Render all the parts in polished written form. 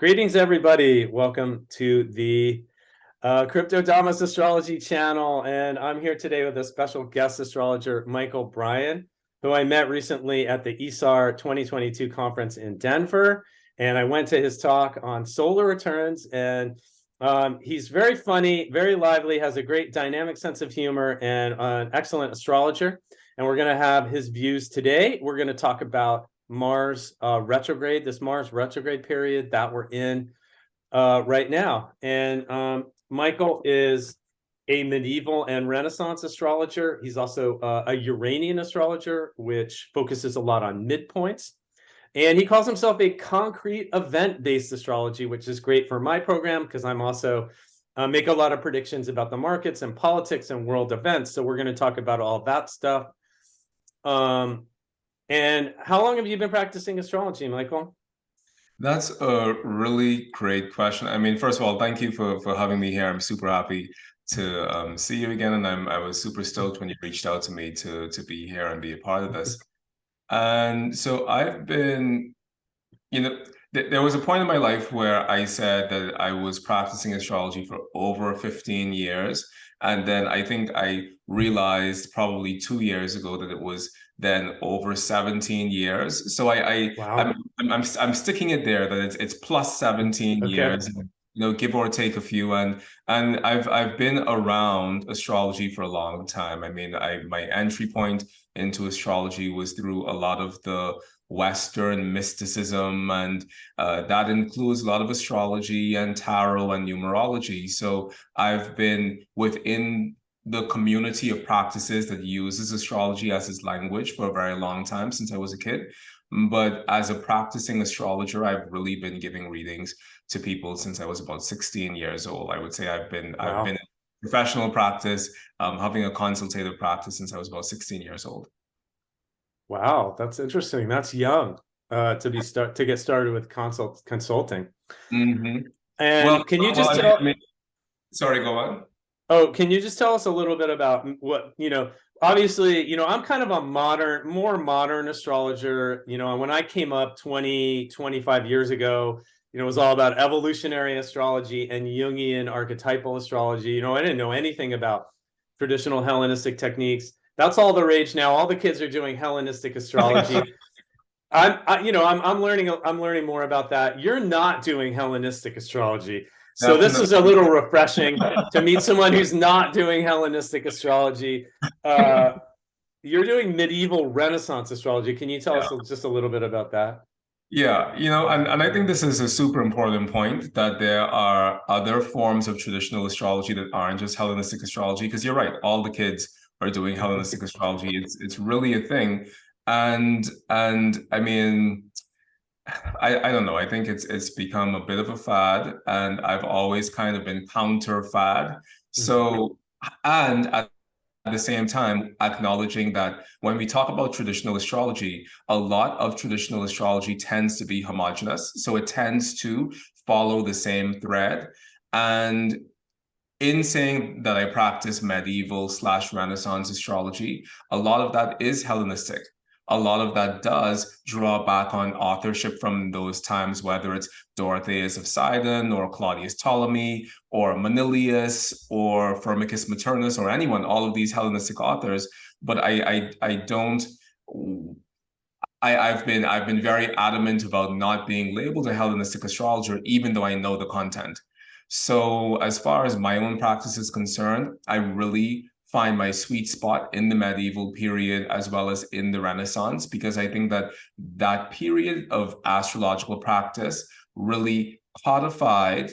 Greetings, everybody. Welcome to the Crypto Damas Astrology channel. And I'm here today with a special guest astrologer, Mychal A Bryan, who I met recently at the ESAR 2022 conference in Denver. And I went to his talk on solar returns. And he's very funny, very lively, has a great dynamic sense of humor, and an excellent astrologer. And we're going to have his views today. We're going to talk about Mars retrograde, this Mars retrograde period that we're in right now. And Mychal is a medieval and Renaissance astrologer. He's also a Uranian astrologer, which focuses a lot on midpoints. And he calls himself a concrete event-based astrology, which is great for my program because I'm also make a lot of predictions about the markets and politics and world events. So we're going to talk about all that stuff. And how long have you been practicing astrology, Mychal? That's a really great question. I mean, first of all, thank you for having me here. I'm super happy to see you again, and I was super stoked when you reached out to me to be here and be a part of this. And so I've been, there was a point in my life where I said that I was practicing astrology for over 15 years. And then I think I realized probably 2 years ago that it was then over 17 years. So Wow. I'm sticking it there that it's plus 17 Okay. years, give or take a few. And I've been around astrology for a long time. I mean, my entry point into astrology was through a lot of the Western mysticism, and that includes a lot of astrology and tarot and numerology. So I've been within the community of practices that uses astrology as its language for a very long time, since I was a kid. But as a practicing astrologer, I've really been giving readings to people since I was about 16 years old. I would say I've been in professional practice, having a consultative practice since I was about 16 years old. Wow, that's interesting. That's young to get started with consulting. Mm-hmm. And can you just tell? Sorry, go on. Oh, can you just tell us a little bit about what, obviously, I'm kind of a more modern astrologer. When I came up 25 years ago, it was all about evolutionary astrology and Jungian archetypal astrology. I didn't know anything about traditional Hellenistic techniques. That's all the rage now. All the kids are doing Hellenistic astrology. I'm learning more about that. You're not doing Hellenistic astrology. So this is a little refreshing to meet someone who's not doing Hellenistic astrology. You're doing medieval Renaissance astrology. Can you tell us just a little bit about that? Yeah, and I think this is a super important point, that there are other forms of traditional astrology that aren't just Hellenistic astrology, because you're right, all the kids are doing Hellenistic astrology. It's really a thing. And I mean, I don't know. I think it's become a bit of a fad, and I've always kind of been counter fad. So, and at the same time, acknowledging that when we talk about traditional astrology, a lot of traditional astrology tends to be homogenous. So it tends to follow the same thread. And in saying that I practice medieval/Renaissance astrology, a lot of that is Hellenistic. A lot of that does draw back on authorship from those times, whether it's Dorotheus of Sidon or Claudius Ptolemy or Manilius or Firmicus Maternus or anyone, all of these Hellenistic authors. But I've been very adamant about not being labeled a Hellenistic astrologer, even though I know the content. So as far as my own practice is concerned, I really find my sweet spot in the medieval period as well as in the Renaissance, because I think that that period of astrological practice really codified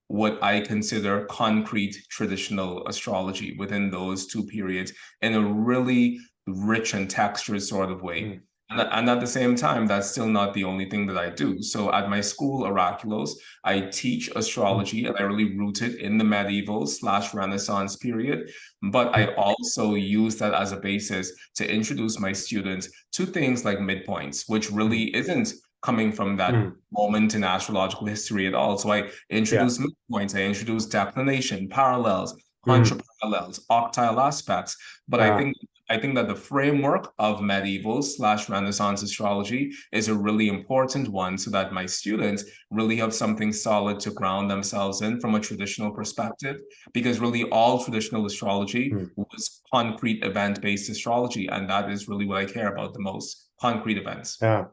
what I consider concrete traditional astrology within those two periods in a really rich and textured sort of way. And at the same time, that's still not the only thing that I do. So at my school, Oraculos, I teach astrology, and I really root it in the medieval/Renaissance period. But I also use that as a basis to introduce my students to things like midpoints, which really isn't coming from that moment in astrological history at all. So I introduce midpoints, I introduce declination, parallels, contraparallels, octile aspects. But I think I think that the framework of medieval / Renaissance astrology is a really important one so that my students really have something solid to ground themselves in from a traditional perspective, because really all traditional astrology was concrete event-based astrology, and that is really what I care about the most, concrete events. Yeah.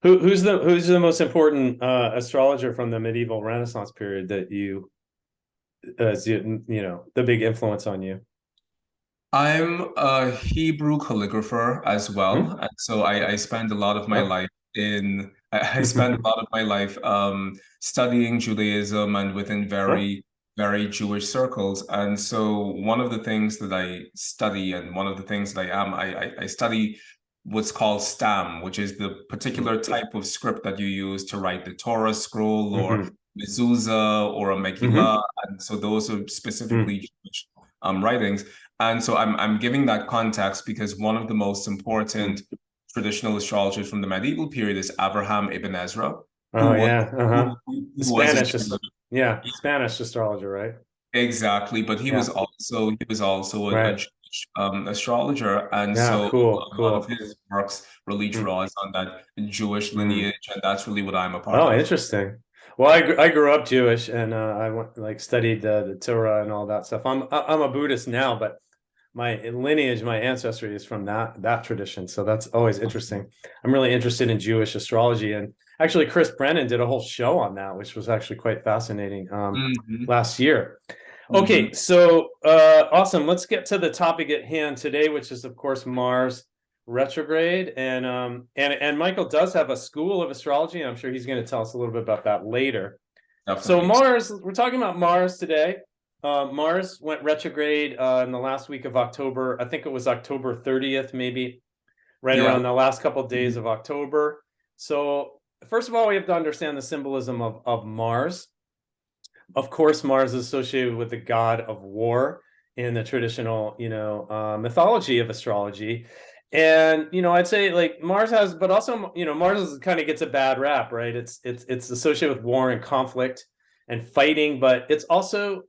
Who's the most important astrologer from the medieval Renaissance period that you the big influence on you? I'm a Hebrew calligrapher as well, Hmm? and so I spend a lot of my Oh. life in I spend a lot of my life studying Judaism and within Oh. very Jewish circles. And so one of the things that I study and one of the things that I study what's called stam, which is the particular type of script that you use to write the Torah scroll or Mm-hmm. mezuzah or a Mm-hmm. Megillah, and so those are Mm. specifically Jewish writings. And so I'm giving that context because one of the most Mm. important traditional astrologers from the medieval period is Abraham ibn Ezra, Oh yeah. Uh-huh. who The was a Spanish Jew. yeah, Spanish astrologer, right? Exactly, but Yeah. he was also a Right. Jewish astrologer, and Yeah, so cool, a lot of cool. his works really Mm. draws on that Jewish Mm. lineage, and that's really what I'm a part Oh, of. interesting. Well, I grew up Jewish, and I went like studied the Torah and all that stuff. I'm a Buddhist now, but my lineage, my ancestry is from that tradition. So that's always interesting. I'm really interested in Jewish astrology, and actually, Chris Brennan did a whole show on that, which was actually quite fascinating Hmm. last year. Hmm. Okay, so awesome. Let's get to the topic at hand today, which is of course Mars retrograde, and Michael does have a school of astrology. I'm sure he's going to tell us a little bit about that later. So Definitely. Mars, we're talking about Mars today. Mars went retrograde in the last week of October. I think it was October 30th, maybe right Yeah. around the last couple of days Mhm. of October. So first of all, we have to understand the symbolism of Mars. Of course, Mars is associated with the god of war in the traditional, mythology of astrology. And I'd say like Mars has, but also Mars kind of gets a bad rap, right? It's associated with war and conflict and fighting, but it's also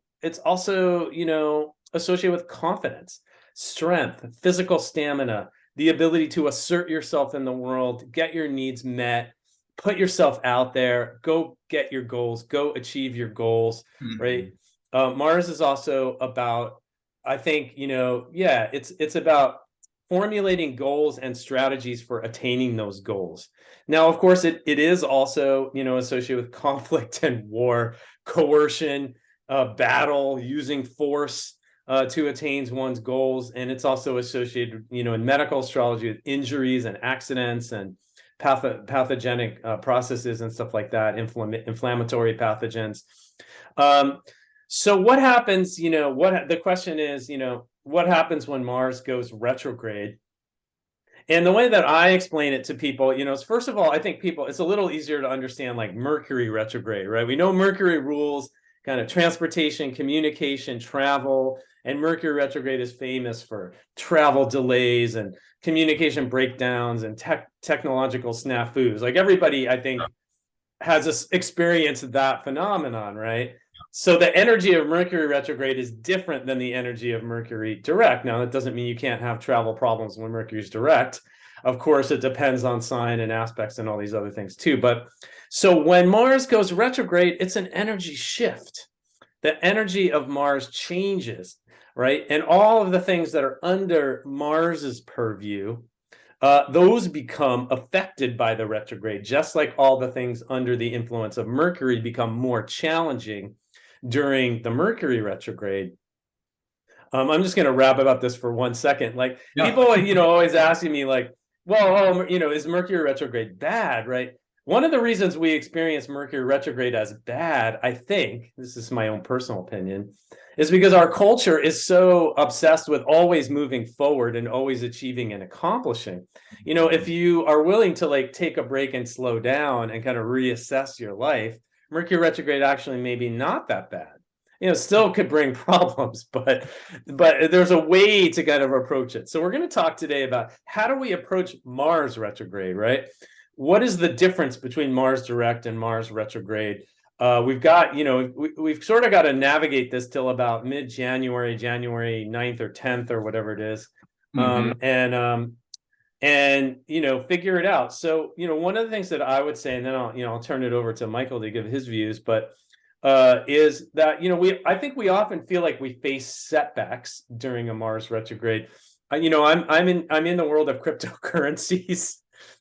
associated with confidence, strength, physical stamina, the ability to assert yourself in the world, get your needs met, put yourself out there, go get your goals, go achieve your goals, right? Mhm. Mars is also about, I think, yeah, it's about formulating goals and strategies for attaining those goals. Now, of course, it is also, associated with conflict and war, coercion, battle, using force to attain one's goals. And it's also associated, in medical astrology with injuries and accidents and pathogenic processes and stuff like that, inflammatory pathogens. Um, so what happens, what the question is, what happens when Mars goes retrograde? And the way that I explain it to people, is first of all, I think it's a little easier to understand like Mercury retrograde, right? We know Mercury rules kind of transportation, communication, travel, and Mercury retrograde is famous for travel delays and communication breakdowns and technological snafus. Like everybody, I think, has experienced that phenomenon, right? So the energy of Mercury retrograde is different than the energy of Mercury direct. Now, that doesn't mean you can't have travel problems when Mercury's direct. Of course, it depends on sign and aspects and all these other things too. But so when Mars goes retrograde, it's an energy shift. The energy of Mars changes, right? And all of the things that are under Mars's purview, those become affected by the retrograde, just like all the things under the influence of Mercury become more challenging during the Mercury retrograde. I'm just going to wrap about this for 1 second. Like Yeah. people, always asking me like, well, is Mercury retrograde bad, right? One of the reasons we experience Mercury retrograde as bad, I think, this is my own personal opinion, is because our culture is so obsessed with always moving forward and always achieving and accomplishing. If you are willing to like take a break and slow down and kind of reassess your life, Mercury retrograde actually maybe not that bad. Still could bring problems, but there's a way to kind of approach it. So we're going to talk today about how do we approach Mars retrograde, right? What is the difference between Mars direct and Mars retrograde? We've got, we've sort of got to navigate this till about mid-January, January 9th or 10th or whatever it is. Mm-hmm. And figure it out. So one of the things that I would say, and then I'll turn it over to Michael to give his views, but is that I think we often feel like we face setbacks during a Mars retrograde. I'm in the world of cryptocurrencies.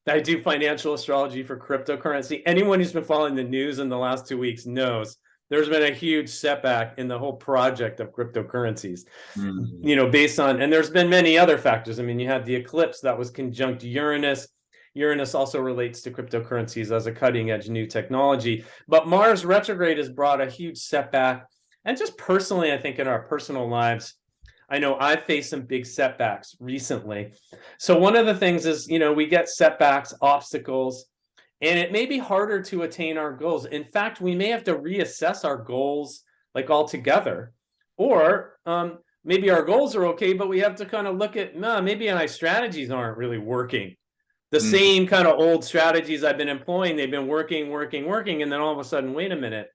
I do financial astrology for cryptocurrency. Anyone who's been following the news in the last 2 weeks knows there's been a huge setback in the whole project of cryptocurrencies. Based on, and there's been many other factors. I mean, you had the eclipse that was conjunct Uranus. Uranus also relates to cryptocurrencies as a cutting edge new technology. But Mars retrograde has brought a huge setback. And just personally, I think in our personal lives, I know I've faced some big setbacks recently. So one of the things is, we get setbacks, obstacles, and it may be harder to attain our goals. In fact, we may have to reassess our goals like altogether. Or maybe our goals are okay, but we have to kind of look at, maybe my strategies aren't really working. The same kind of old strategies I've been employing, they've been working, and then all of a sudden, wait a minute,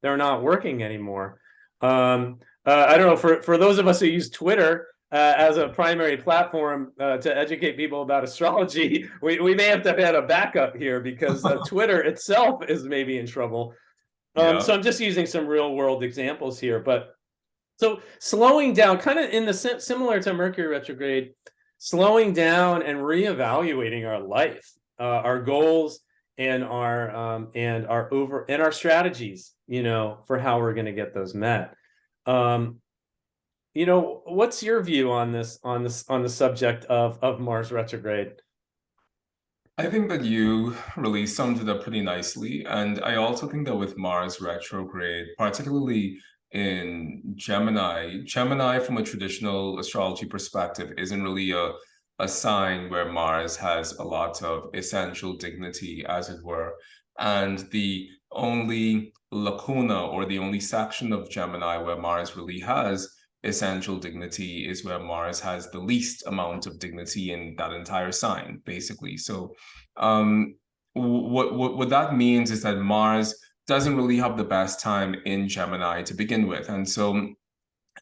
they're not working anymore. I don't know, for those of us who use Twitter as a primary platform to educate people about astrology, we may have to have had a backup here because Twitter itself is maybe in trouble. So I'm just using some real world examples here, but so slowing down, kind of in the similar to Mercury retrograde, slowing down and reevaluating our life, our goals, and our strategies, for how we're going to get those met. What's your view on the subject of Mars retrograde? I think that you really summed it up pretty nicely. And I also think that with Mars retrograde, particularly in Gemini from a traditional astrology perspective isn't really a sign where Mars has a lot of essential dignity, as it were. And the only lacuna or the only section of Gemini where Mars really has essential dignity is where Mars has the least amount of dignity in that entire sign, basically. So what that means is that Mars doesn't really have the best time in Gemini to begin with. And so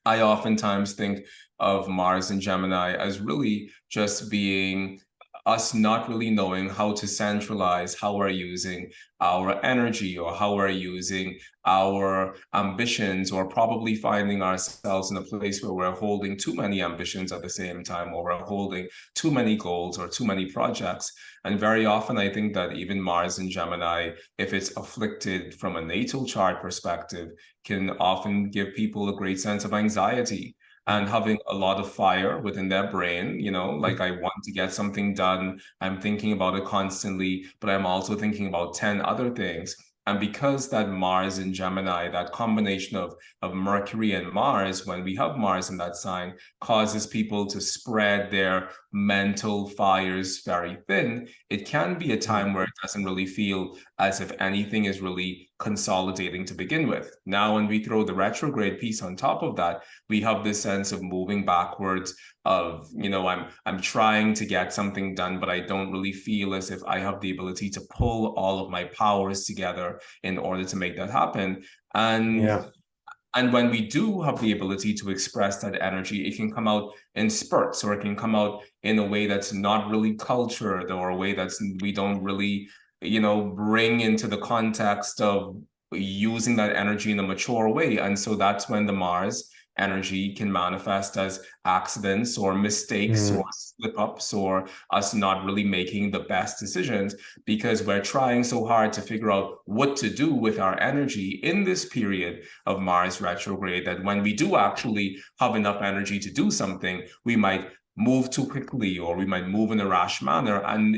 I oftentimes think of Mars and Gemini as really just being us not really knowing how to centralize how we're using our energy or how we're using our ambitions, or probably finding ourselves in a place where we're holding too many ambitions at the same time, or we're holding too many goals or too many projects. And very often, I think that even Mars in Gemini, if it's afflicted from a natal chart perspective, can often give people a great sense of anxiety and having a lot of fire within their brain, like I want to get something done. I'm thinking about it constantly, but I'm also thinking about 10 other things. And because that Mars in Gemini, that combination of Mercury and Mars, when we have Mars in that sign, causes people to spread their mental fires very thin, it can be a time where it doesn't really feel as if anything is really consolidating to begin with. Now, when we throw the retrograde piece on top of that, we have this sense of moving backwards, of, I'm trying to get something done, but I don't really feel as if I have the ability to pull all of my powers together in order to make that happen. And when we do have the ability to express that energy, it can come out in spurts, or it can come out in a way that's not really cultured, or a way we don't really, bring into the context of using that energy in a mature way. And so that's when the Mars energy can manifest as accidents or mistakes or slip-ups, or us not really making the best decisions, because we're trying so hard to figure out what to do with our energy in this period of Mars retrograde, that when we do actually have enough energy to do something, we might move too quickly, or we might move in a rash manner, and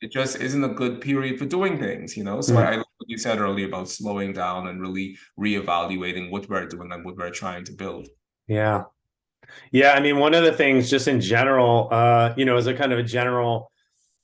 it just isn't a good period for doing things, So I like what you said earlier about slowing down and really reevaluating what we're doing and what we're trying to build. Yeah. I mean, one of the things just in general, as a kind of a general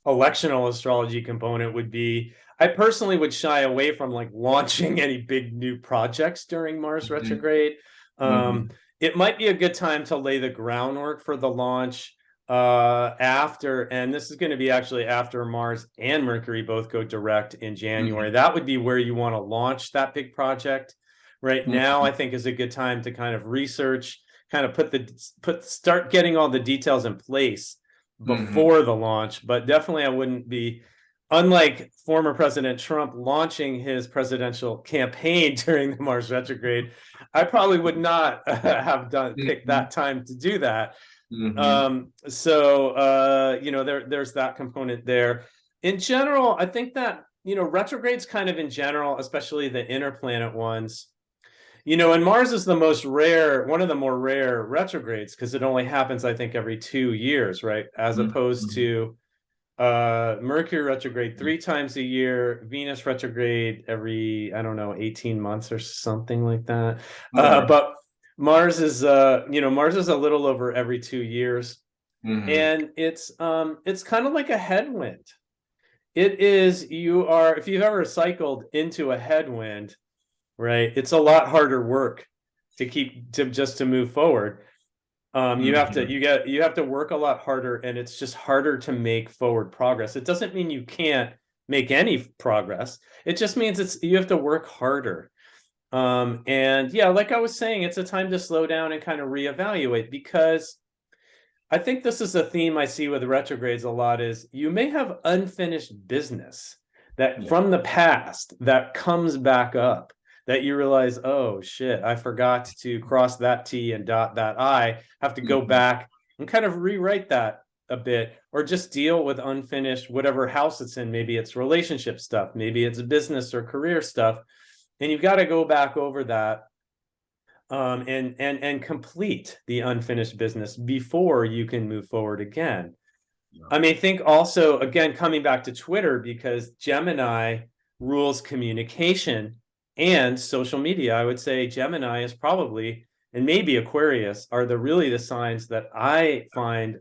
electional astrology component would be, I personally would shy away from like launching any big new projects during Mars retrograde. It might be a good time to lay the groundwork for the launch after, and this is going to be actually after Mars and Mercury both go direct in January. That would be where you want to launch that big project. Right now, I think is a good time to kind of research, kind of start getting all the details in place Mhm. before the launch. But definitely I wouldn't be, unlike former President Trump launching his presidential campaign during the Mars retrograde, I probably would not have picked Mhm. that time to do that. Mhm. There's that component there. In general, I think that, retrogrades kind of in general, especially the inner planet ones, and Mars is one of the more rare retrogrades because it only happens, I think, every 2 years, right? As opposed Mhm. to Mercury retrograde 3 times a year, Venus retrograde every, I don't know, 18 months or something like that. Right. But Mars is a little over every 2 years. Mhm. And it's kind of like a headwind. If you've ever cycled into a headwind, right, it's a lot harder work to move forward. Mhm. You have to work a lot harder, and it's just harder to make forward progress. It doesn't mean you can't make any progress. It just means you have to work harder. And yeah, like I was saying, it's a time to slow down and kind of reevaluate, because I think this is a theme I see with retrogrades a lot, is you may have unfinished business that Yeah. from the past that comes back up, that you realize, oh shit, I forgot to cross that T and dot that I, have to go Mhm. back and kind of rewrite that a bit, or just deal with unfinished whatever house it's in. Maybe it's relationship stuff, maybe it's business or career stuff, and you've got to go back over that, and complete the unfinished business before you can move forward again. Yeah. I mean, think also, again, coming back to Twitter, because Gemini rules communication and social media. I would say Gemini is probably, and maybe Aquarius are really the signs that I find.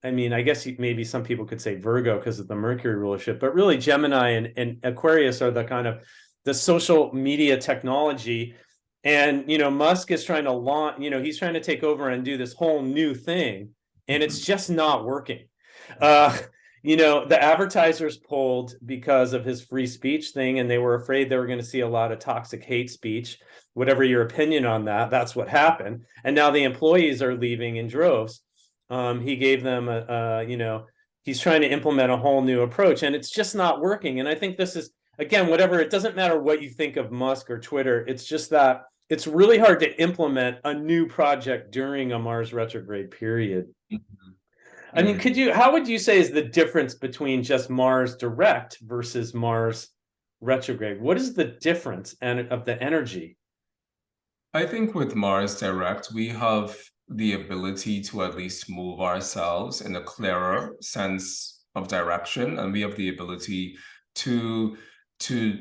I mean, I guess maybe some people could say Virgo because of the Mercury rulership, but really Gemini and Aquarius are the kind of the social media technology. And, Musk is trying to launch, he's trying to take over and do this whole new thing, and it's Mhm. just not working. Uh, the advertisers pulled because of his free speech thing, and they were afraid they were going to see a lot of toxic hate speech. Whatever your opinion on that, that's what happened. And now the employees are leaving in droves. He gave them he's trying to implement a whole new approach, and it's just not working. And I think this is, again, whatever, it doesn't matter what you think of Musk or Twitter. It's just that it's really hard to implement a new project during a Mars retrograde period. Mhm. I mean, Mhm. how would you say is the difference between just Mars direct versus Mars retrograde? What is the difference of the energy? I think with Mars Direct, we have the ability to at least move ourselves in a clearer sense of direction, and we have the ability to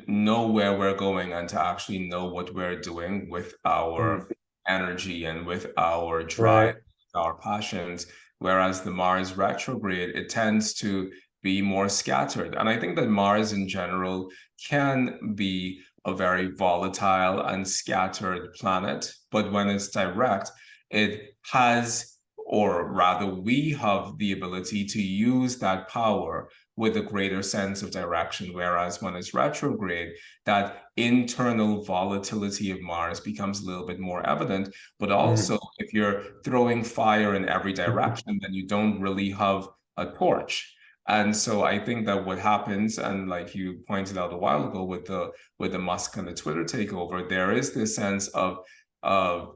know where we're going and to actually know what we're doing with Mm, our energy and with our drive, right. our passions. Whereas the Mars retrograde, it tends to be more scattered. And I think that Mars in general can be a very volatile and scattered planet. But when it's direct, it has, or rather, we have the ability to use that power with a greater sense of direction. Whereas when it's retrograde, that internal volatility of Mars becomes a little bit more evident. But Mm. also, if you're throwing fire in every direction, then you don't really have a torch. And so I think that what happens, and like you pointed out a while ago with the Musk and the Twitter takeover, there is this sense of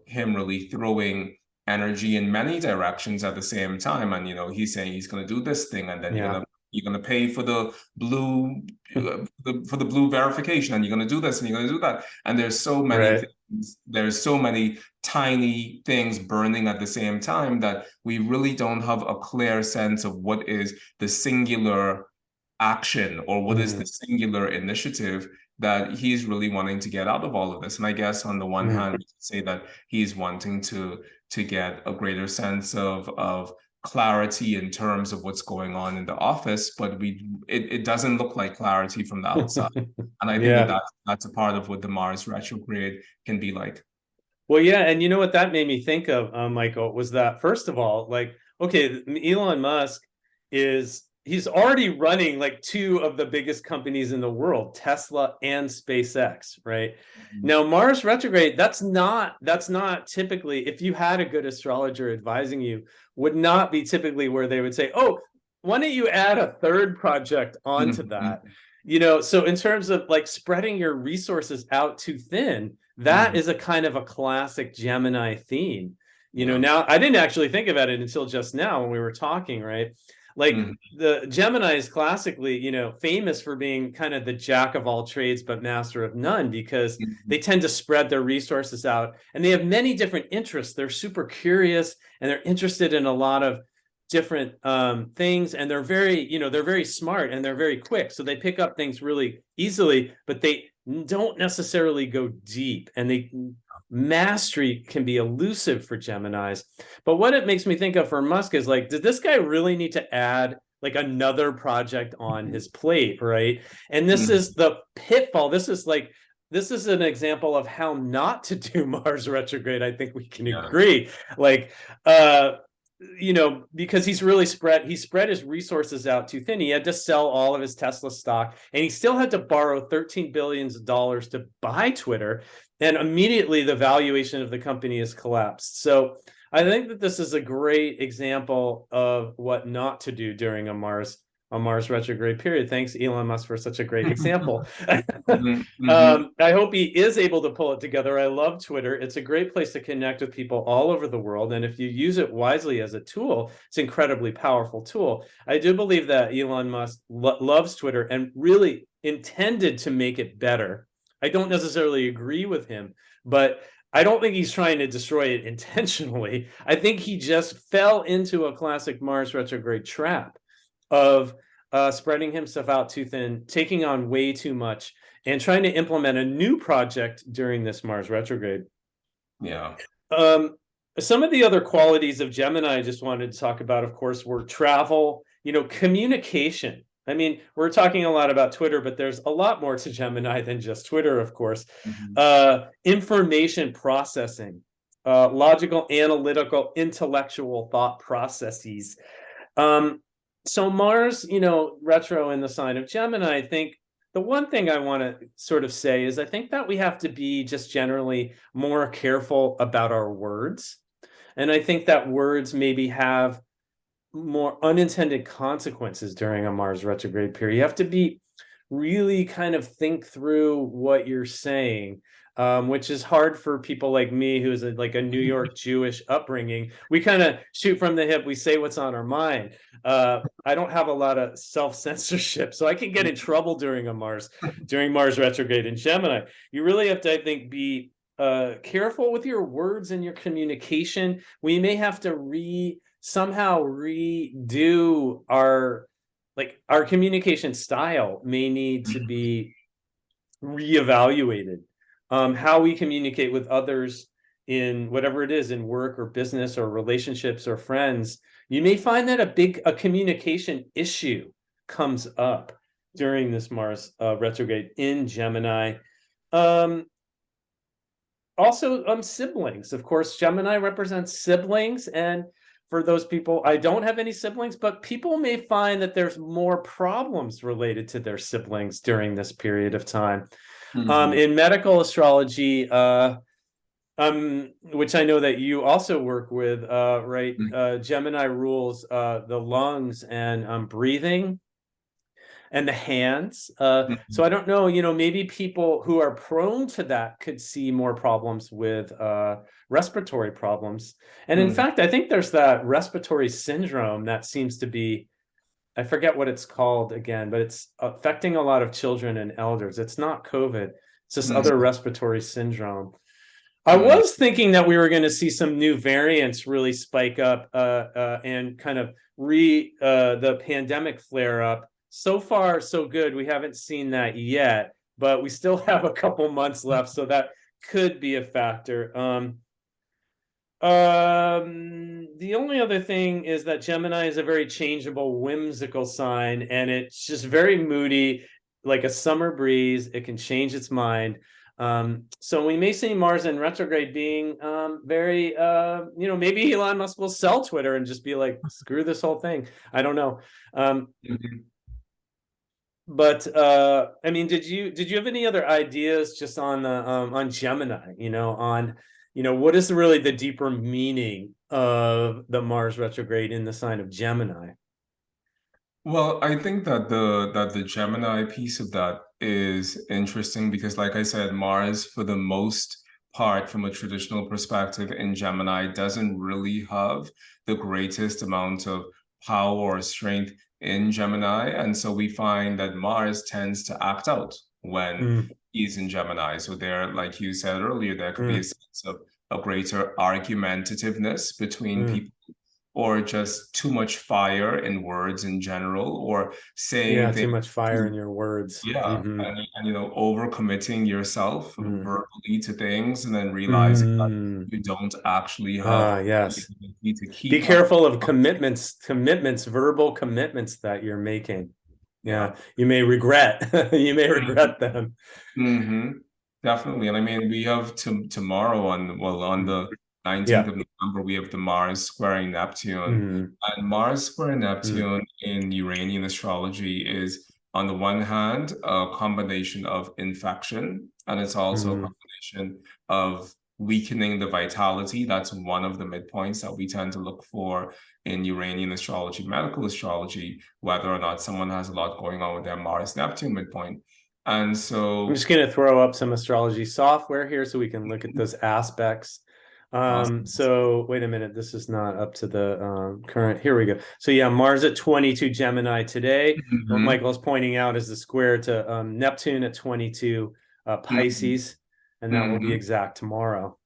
him really throwing energy in many directions at the same time. And he's saying he's going to do this thing, and then Yeah. you're gonna pay for the blue for the blue verification, and you're gonna do this and you're gonna do that. And there's so many Right. things, there's so many tiny things burning at the same time that we really don't have a clear sense of what is the singular action or what is the Mm, singular initiative that he's really wanting to get out of all of this. And I guess on the one mm. hand, we can say that he's wanting to get a greater sense of clarity in terms of what's going on in the office, but it doesn't look like clarity from the outside. And I think that Yeah. that's a part of what the Mars retrograde can be like. Well, yeah, and you know what that made me think of, Michael, was that, first of all, like, okay, Elon Musk is he's already running like two of the biggest companies in the world, Tesla and SpaceX, right? Now, Mars retrograde, that's not typically, if you had a good astrologer advising you, would not be typically where they would say, oh, why don't you add a third project onto that? You know, so in terms of like spreading your resources out too thin, that is a kind of a classic Gemini theme. You know, now I didn't actually think about it until just now when we were talking, right? Like the Gemini is classically, you know, famous for being kind of the jack of all trades, but master of none, because they tend to spread their resources out and they have many different interests. They're super curious and they're interested in a lot of different things. And they're very, you know, they're very smart and they're very quick. So they pick up things really easily, but they don't necessarily go deep, and mastery can be elusive for Geminis. But what it makes me think of for Musk is like, did this guy really need to add like another project on his plate, right? And this is the pitfall. This is an example of how not to do Mars retrograde. I think we can agree. Like, you know, because he spread his resources out too thin. He had to sell all of his Tesla stock, and he still had to borrow $13 billion to buy Twitter. And immediately the valuation of the company has collapsed. So I think that this is a great example of what not to do during a Mars retrograde period. Thanks, Elon Musk, for such a great example. I hope he is able to pull it together. I love Twitter. It's a great place to connect with people all over the world. And if you use it wisely as a tool, it's an incredibly powerful tool. I do believe that Elon Musk loves Twitter and really intended to make it better. I don't necessarily agree with him, but I don't think he's trying to destroy it intentionally. I think he just fell into a classic Mars retrograde trap of spreading himself out too thin, taking on way too much, and trying to implement a new project during this Mars retrograde. Yeah. Some of the other qualities of Gemini I just wanted to talk about, of course, were travel, you know, communication. I mean, we're talking a lot about Twitter, but there's a lot more to Gemini than just Twitter, of course. Information processing, logical, analytical, intellectual thought processes. So Mars, you know, retro in the sign of Gemini, I think the one thing I want to sort of say is I think that we have to be just generally more careful about our words. And I think that words maybe have more unintended consequences during a Mars retrograde period. You have to be really kind of think through what you're saying, which is hard for people like me, who's like a New York Jewish upbringing. We kind of shoot from the hip. We say what's on our mind. I don't have a lot of self-censorship, so I can get in trouble during Mars retrograde in Gemini. You really have to, I think, be careful with your words and your communication. We may have to somehow redo our communication style. May need to be reevaluated. How we communicate with others in whatever it is, in work or business or relationships or friends, you may find that a communication issue comes up during this Mars retrograde in Gemini. Also, siblings. Of course, Gemini represents siblings, and for those people, I don't have any siblings, but people may find that there's more problems related to their siblings during this period of time. In medical astrology, which I know that you also work with, right? Gemini rules the lungs and breathing and the hands. So I don't know, you know, maybe people who are prone to that could see more problems with respiratory problems. And in fact, I think there's that respiratory syndrome that seems to be, I forget what it's called again, but it's affecting a lot of children and elders. It's not COVID. It's this other respiratory syndrome. I was thinking that we were going to see some new variants really spike up and kind of the pandemic flare up. So far, so good. We haven't seen that yet, but we still have a couple months left, so that could be a factor. The only other thing is that Gemini is a very changeable, whimsical sign, and it's just very moody, like a summer breeze. It can change its mind. So we may see Mars in retrograde being very, maybe Elon Musk will sell Twitter and just be like, screw this whole thing. I don't know. But I mean, did you have any other ideas just on Gemini? What is really the deeper meaning of the Mars retrograde in the sign of Gemini? Well, I think that the Gemini piece of that is interesting because, like I said, Mars, for the most part, from a traditional perspective in Gemini, doesn't really have the greatest amount of power or strength in Gemini. And so we find that Mars tends to act out when he's in Gemini. So there, like you said earlier, there could be a sense of a greater argumentativeness between people, or just too much fire in words in general, or saying too things much fire in your words. and over committing yourself verbally to things, and then realizing that you don't actually have yes. the ability to keep Be careful of commitments, verbal commitments that you're making. Yeah, you may regret them. Definitely. And I mean, we have tomorrow on the 19th of November, we have the Mars squaring Neptune. And Mars square Neptune in Uranian astrology is, on the one hand, a combination of infection, and it's also a combination of weakening the vitality. That's one of the midpoints that we tend to look for in Uranian astrology, medical astrology, whether or not someone has a lot going on with their Mars Neptune midpoint. And so I'm just going to throw up some astrology software here so we can look at those aspects. So wait a minute, this is not up to the current. Here we go. So yeah, Mars at 22 Gemini today. What Michael's pointing out is the square to Neptune at 22 Pisces, and that will be exact tomorrow.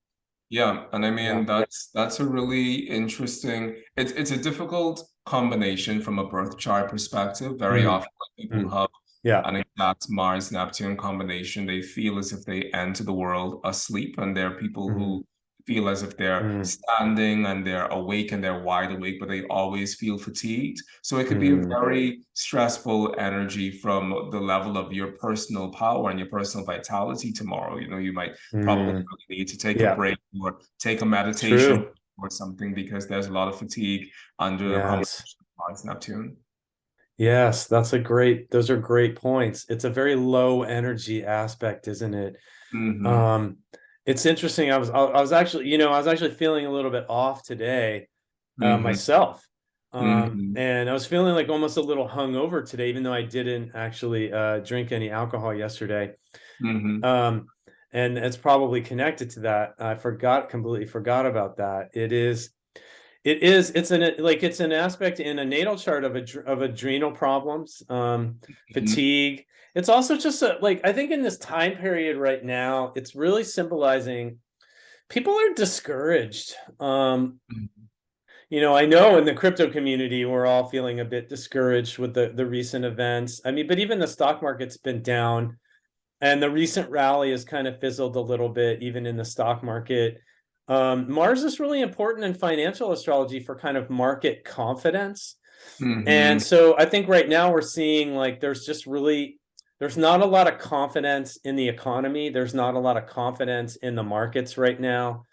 Yeah, and I mean that's a really interesting. It's a difficult combination from a birth chart perspective. Very often when people have an exact Mars Neptune combination, they feel as if they enter the world asleep, and there are people who feel as if they're standing and they're awake and they're wide awake, but they always feel fatigued. So it could be a very stressful energy from the level of your personal power and your personal vitality tomorrow. You might probably need to take a break or take a meditation or something, because there's a lot of fatigue under the combination of Mars Neptune. Yes, those are great points. It's a very low energy aspect, isn't it? It's interesting. I was actually feeling a little bit off today, myself. And I was feeling like almost a little hungover today, even though I didn't actually drink any alcohol yesterday. And it's probably connected to that. I completely forgot about that. It's an aspect in a natal chart of adrenal problems, fatigue. It's also just I think in this time period right now, it's really symbolizing people are discouraged. I know in the crypto community, we're all feeling a bit discouraged with the recent events. I mean, but even the stock market's been down, and the recent rally has kind of fizzled a little bit, even in the stock market. Mars is really important in financial astrology for kind of market confidence. And so I think right now we're seeing there's not a lot of confidence in the economy. There's not a lot of confidence in the markets right now.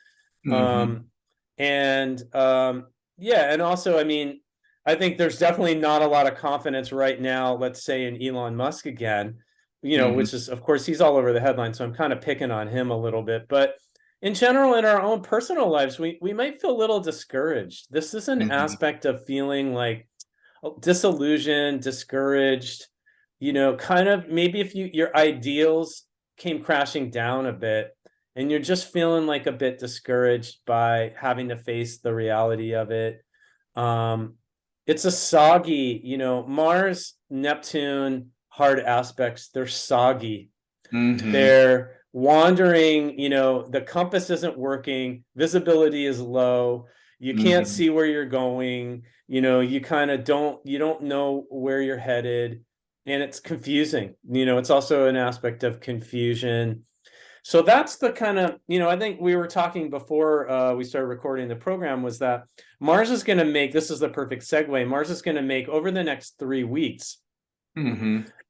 And also, I mean, I think there's definitely not a lot of confidence right now, let's say, in Elon Musk again, which is, of course, he's all over the headlines. So I'm kind of picking on him a little bit, but in general, in our own personal lives, we might feel a little discouraged. This is an aspect of feeling like disillusioned, discouraged, kind of maybe if your ideals came crashing down a bit and you're just feeling like a bit discouraged by having to face the reality of it. It's a soggy, Mars, Neptune, hard aspects, they're soggy. They're wandering, the compass isn't working, visibility is low, you can't see where you're going, you kind of don't know where you're headed, and it's confusing. It's also an aspect of confusion. So that's the kind of, I think we were talking before we started recording the program, was that Mars is going to make, this is the perfect segue, Mars is going to make over the next 3 weeks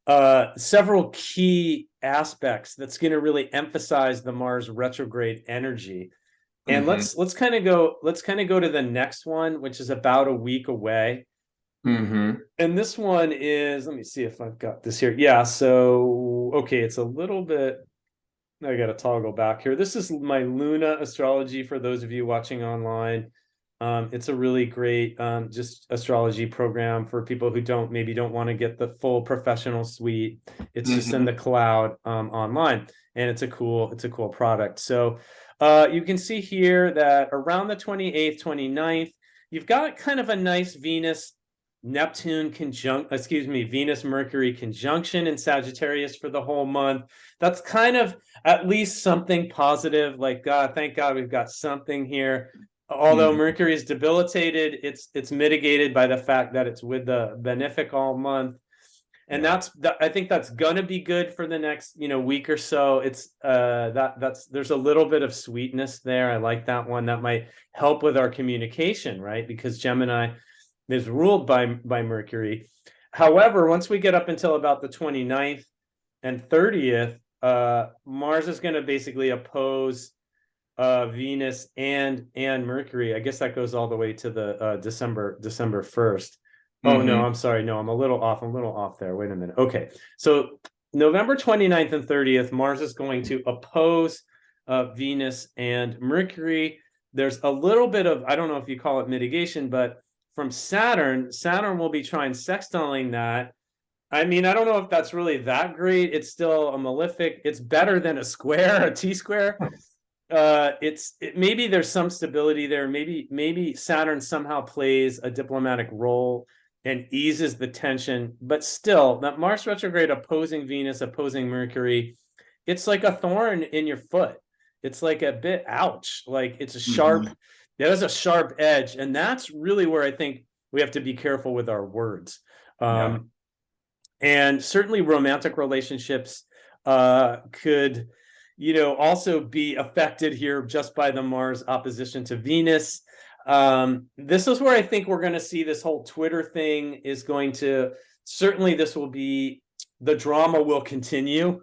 several key aspects that's going to really emphasize the Mars retrograde energy. And let's kind of go to the next one, which is about a week away. And this one is, let me see if I've got this here. Yeah, so okay, it's a little bit, I got to toggle back here. This is my Luna astrology for those of you watching online. It's a really great just astrology program for people who maybe don't want to get the full professional suite. It's just in the cloud online, and it's a cool product. So you can see here that around the 28th, 29th, you've got kind of a nice Neptune conjunct, Venus Mercury conjunction in Sagittarius for the whole month. That's kind of at least something positive. Like, God, thank God we've got something here. Although Mercury is debilitated, it's mitigated by the fact that it's with the benefic all month. And I think that's gonna be good for the next week or so. It's there's a little bit of sweetness there. I like that one. That might help with our communication, right? Because Gemini is ruled by Mercury. However, once we get up until about the 29th and 30th, Mars is going to basically oppose Venus and Mercury. I guess that goes all the way to the December 1st. Oh, no, I'm sorry. No, I'm a little off there. Wait a minute. Okay. So November 29th and 30th, Mars is going to oppose Venus and Mercury. There's a little bit of, I don't know if you call it mitigation, but from Saturn will be trying sextiling that. I mean, I don't know if that's really that great. It's still a malefic. It's better than a square, a T-square. Maybe there's some stability there. Maybe Saturn somehow plays a diplomatic role and eases the tension. But still, that Mars retrograde opposing Venus, opposing Mercury, it's like a thorn in your foot. It's like a bit ouch. Like it's a sharp. It has a sharp edge, and that's really where I think we have to be careful with our words. And certainly romantic relationships could, also be affected here just by the Mars opposition to Venus. This is where I think we're going to see this whole Twitter thing is going to, certainly this will be, the drama will continue.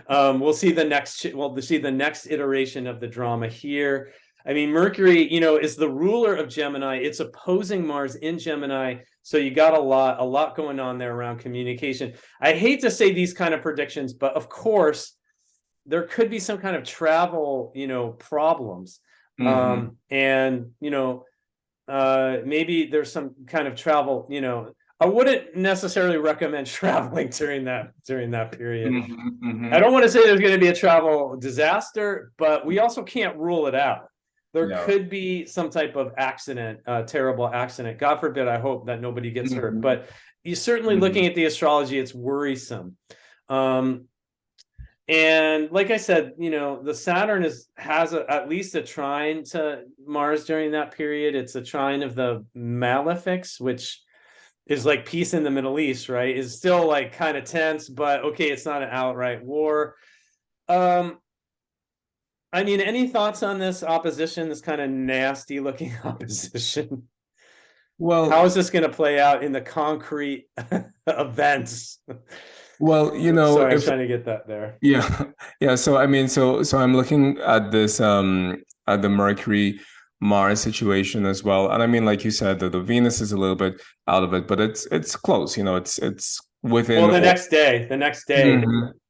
We'll see the next iteration of the drama here. I mean, Mercury, is the ruler of Gemini. It's opposing Mars in Gemini. So you got a lot going on there around communication. I hate to say these kind of predictions, but of course, there could be some kind of travel, problems. And, maybe there's some kind of travel, I wouldn't necessarily recommend traveling during that period. I don't want to say there's going to be a travel disaster, but we also can't rule it out. There could be some type of accident, terrible accident. God forbid, I hope that nobody gets hurt. But you're certainly looking at the astrology, it's worrisome. And like I said, the Saturn has at least a trine to Mars during that period. It's a trine of the malefics, which is like peace in the Middle East, right? Is still like kind of tense, but okay, it's not an outright war. I mean, any thoughts on this opposition, this kind of nasty looking opposition? Well, how is this going to play out in the concrete events? Well, sorry, I'm trying to get that there. Yeah. So I mean, so I'm looking at this at the Mercury Mars situation as well, and I mean, like you said, the Venus is a little bit out of it, but it's close. It's within. Well, the next day,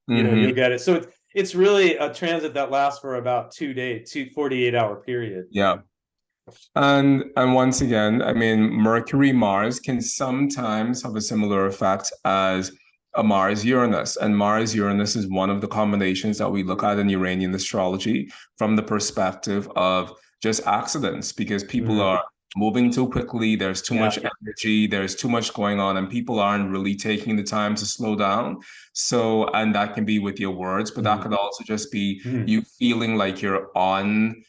you'll get it. So it's really a transit that lasts for about 2 days, 48-hour period. Yeah. And once again, I mean, Mercury Mars can sometimes have a similar effect as a Mars Uranus, and Mars Uranus is one of the combinations that we look at in Uranian astrology from the perspective of just accidents, because people are moving too quickly, there's too much energy, there's too much going on, and people aren't really taking the time to slow down. So, and that can be with your words, but that could also just be you feeling like you're on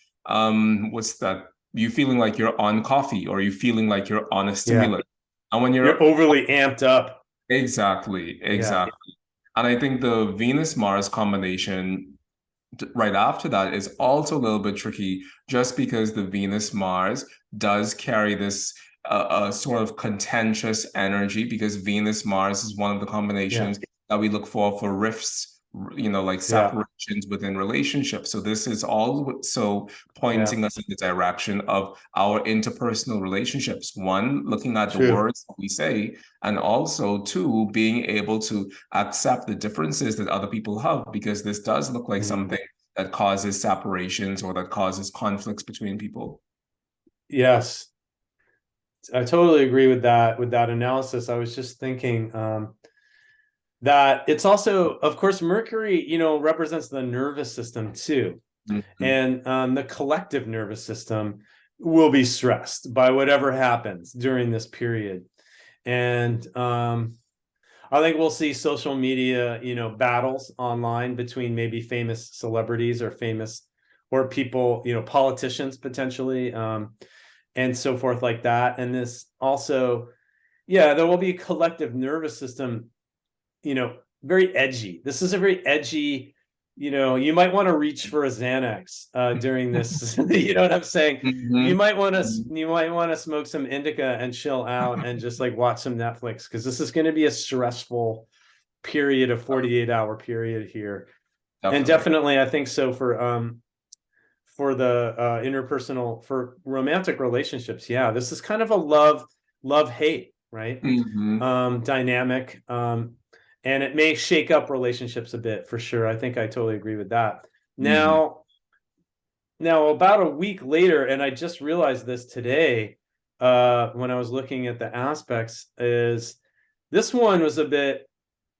you feeling like you're on coffee, or you feeling like you're on a stimulant. And when you're overly amped up. Exactly. And I think the Venus-Mars combination right after that is also a little bit tricky, just because the Venus-Mars does carry this sort of contentious energy, because Venus-Mars is one of the combinations that we look for rifts, like Yeah. separations within relationships. So this is also Yeah. pointing us in the direction of our interpersonal relationships. One, looking at the True. words that we say, and also two, being able to accept the differences that other people have, because this does look like Mm. something that causes separations or that causes conflicts between people. Yes. I totally agree with that analysis. I was just thinking that it's also, of course, Mercury, represents the nervous system too. Mhm. And the collective nervous system will be stressed by whatever happens during this period. And I think we'll see social media, battles online between maybe famous celebrities or people, politicians potentially, and so forth like that. And this also, yeah, there will be a collective nervous system, very edgy. This is a very edgy, you might want to reach for a Xanax during this. You know what I'm saying? Mhm. You might want to smoke some indica and chill out and just like watch some Netflix, because this is going to be a stressful period, of 48-hour period here. And Definitely. definitely I think so for the interpersonal, for romantic relationships. Yeah, this is kind of a love hate, right? Mhm. Dynamic. And it may shake up relationships a bit, for sure. I think I totally agree with that. Mhm. Now about a week later, and I just realized this today, when I was looking at the aspects, is this one was a bit,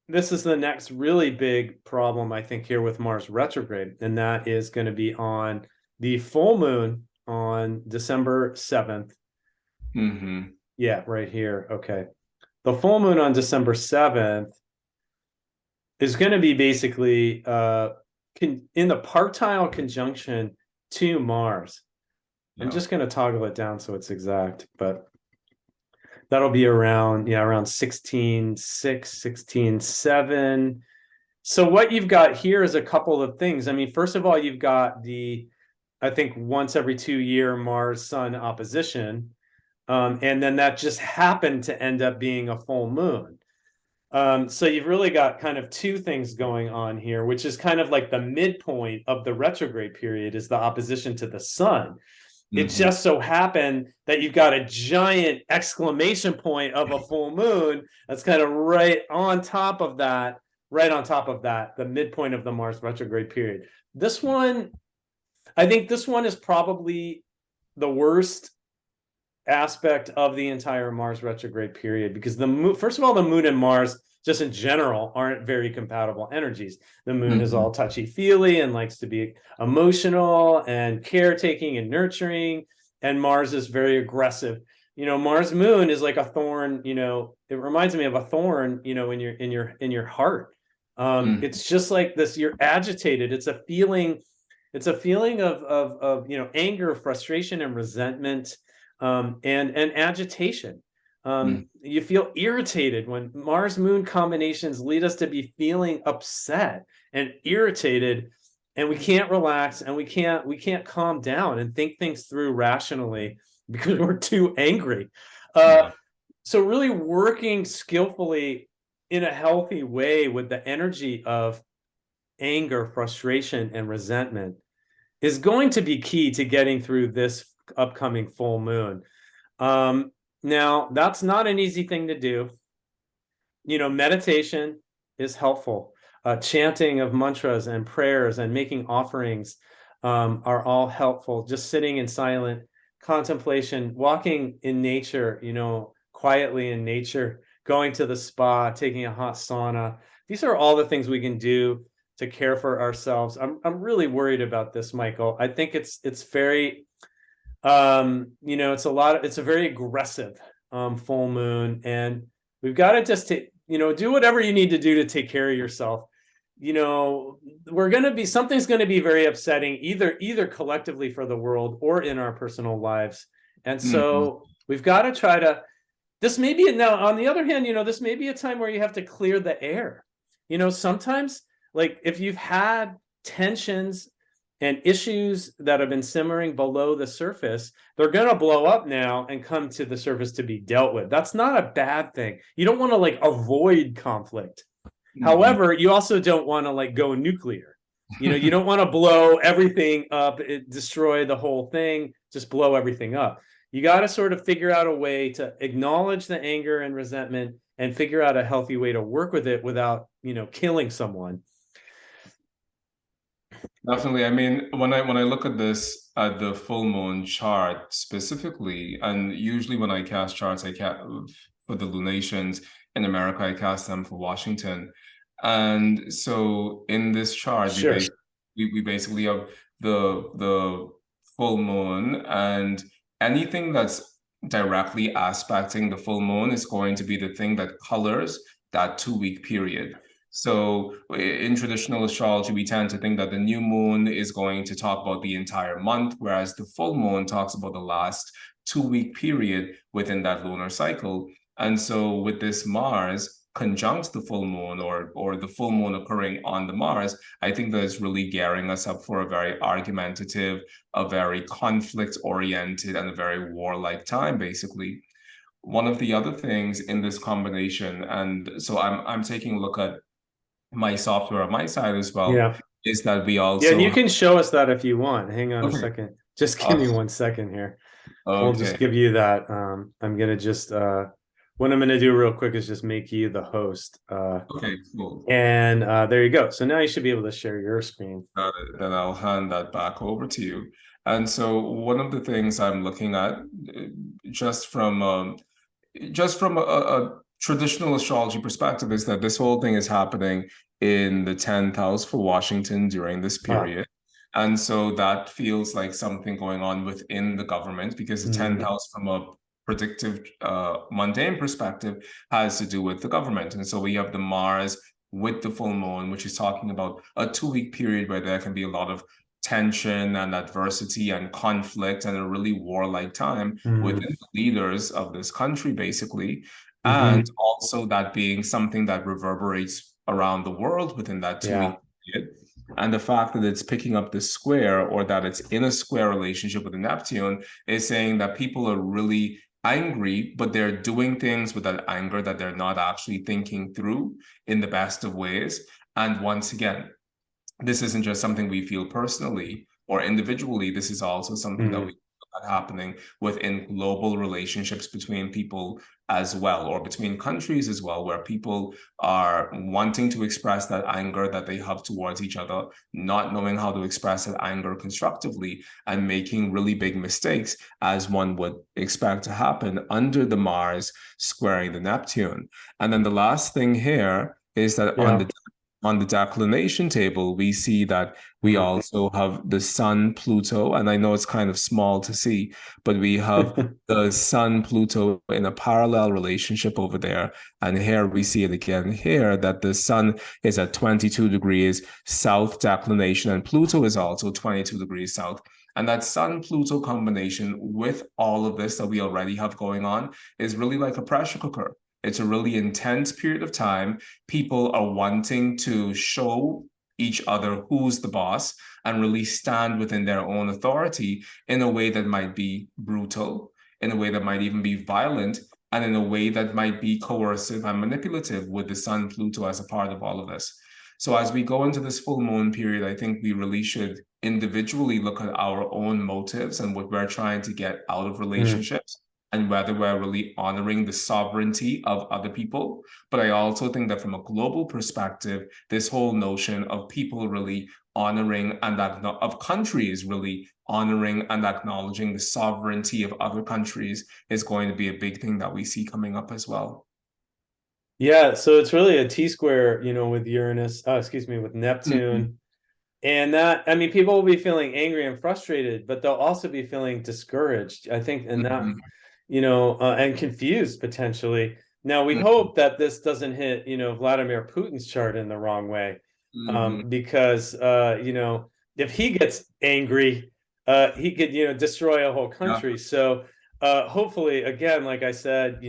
this is the next really big problem, I think, here with Mars retrograde, and that is going to be on the full moon on December 7th. Mhm. Yeah, right here. Okay. The full moon on December 7th is going to be basically in the partile conjunction to Mars. I'm Yeah. just going to toggle it down so it's exact, but that'll be around 16.6, 16.7. So what you've got here is a couple of things. I mean, first of all, you've got I think once every 2 year Mars Sun opposition. And then that just happened to end up being a full moon. So you've really got kind of two things going on here, which is kind of like the midpoint of the retrograde period is the opposition to the sun. It Mhm. just so happened that you've got a giant exclamation point of a full moon that's kind of right on top of that, the midpoint of the Mars retrograde period. This one, I think this one is probably the worst aspect of the entire Mars retrograde period, because the moon, first of all, the moon and Mars just in general aren't very compatible energies. The moon is all Mhm. touchy-feely and likes to be emotional and caretaking and nurturing, and Mars is very aggressive. Mars moon is like a thorn, it reminds me of a thorn, in your heart. Mhm. It's just like this, you're agitated. It's a feeling of anger, frustration, and resentment, and agitation. Mhm. You feel irritated when Mars Moon combinations lead us to be feeling upset and irritated, and we can't relax, and we can't calm down and think things through rationally because we're too angry. Uh, Yeah. so really working skillfully in a healthy way with the energy of anger, frustration, and resentment is going to be key to getting through this upcoming full moon. Now, that's not an easy thing to do. Meditation is helpful. Chanting of mantras and prayers and making offerings are all helpful. Just sitting in silent contemplation, walking in nature, quietly in nature, going to the spa, taking a hot sauna. These are all the things we can do to care for ourselves. I'm really worried about this, Michael. I think it's very it's a very aggressive full moon, and we've got to just do whatever you need to do to take care of yourself. Something's going to be very upsetting, either collectively for the world or in our personal lives. And Mhm. so we've got to try to, this may be, now on the other hand, this may be a time where you have to clear the air. Sometimes, like if you've had tensions and issues that have been simmering below the surface, they're going to blow up now and come to the surface to be dealt with. That's not a bad thing. You don't want to like avoid conflict. However, you also don't want to like go nuclear. You don't want to blow everything up, destroy the whole thing, just blow everything up. You got to sort of figure out a way to acknowledge the anger and resentment and figure out a healthy way to work with it without, killing someone. Definitely. I mean, when I look at this at the full moon chart specifically, and usually when I cast charts, I cast for the lunations in America, I cast them for Washington. And so in this chart, Sure. we basically have the full moon, and anything that's directly aspecting the full moon is going to be the thing that colors that 2 week period. So in traditional astrology, we tend to think that the new moon is going to talk about the entire month, whereas the full moon talks about the last 2 week period within that lunar cycle. And so with this Mars conjunct the full moon, or the full moon occurring on the Mars, I think that is really gearing us up for a very argumentative, a very conflict-oriented, and a very warlike time, basically. One of the other things in this combination, and so I'm taking a look at my software on my side as well, Yeah. is that we also Yeah, and you can show us that if you want. Hang on a okay. second. Just give me 1 second here. We'll Okay. just give you that. I'm gonna just what I'm gonna do real quick is just make you the host. Okay, cool. And there you go. So now you should be able to share your screen. Then I'll hand that back over to you. And so one of the things I'm looking at, just from a traditional astrology perspective, is that this whole thing is happening in the 10th house for Washington during this period. And so that feels like something going on within the government, because the 10th house, from a predictive, mundane perspective, has to do with the government. And so we have the Mars with the full moon, which is talking about a 2 week period where there can be a lot of tension and adversity and conflict and a really warlike time within the leaders of this country, basically. And also that being something that reverberates around the world within that 2 week period. And the fact that it's picking up the square, or that it's in a square relationship with the Neptune, is saying that people are really angry, but they're doing things with that anger that they're not actually thinking through in the best of ways. And once again, this isn't just something we feel personally or individually. This is also something that we feel happening within global relationships between people as well, or between countries as well, where people are wanting to express that anger that they have towards each other, not knowing how to express that anger constructively, and making really big mistakes, as one would expect to happen under the Mars squaring the Neptune. And then the last thing here is that on the declination table, we see that we also have the Sun Pluto, and I know it's kind of small to see, but we have the Sun Pluto in a parallel relationship over there. And here we see it again here, that the Sun is at 22 degrees south declination, and Pluto is also 22 degrees south. And that Sun-Pluto combination, with all of this that we already have going on, is really like a pressure cooker. It's a really intense period of time. People are wanting to show each other who's the boss and really stand within their own authority in a way that might be brutal, in a way that might even be violent, and in a way that might be coercive and manipulative, with the Sun Pluto as a part of all of this. So as we go into this full moon period, I think we really should individually look at our own motives and what we're trying to get out of relationships, and whether we're really honoring the sovereignty of other people. But I also think that from a global perspective, this whole notion of people really honoring, and that of countries really honoring and acknowledging the sovereignty of other countries, is going to be a big thing that we see coming up as well. Yeah, so it's really a T-square, with Uranus, with Neptune. And that, I mean, people will be feeling angry and frustrated, but they'll also be feeling discouraged, I think, and that, and confused potentially. Now, we hope that this doesn't hit, Vladimir Putin's chart in the wrong way, because, if he gets angry, he could, destroy a whole country. So hopefully, again, like I said,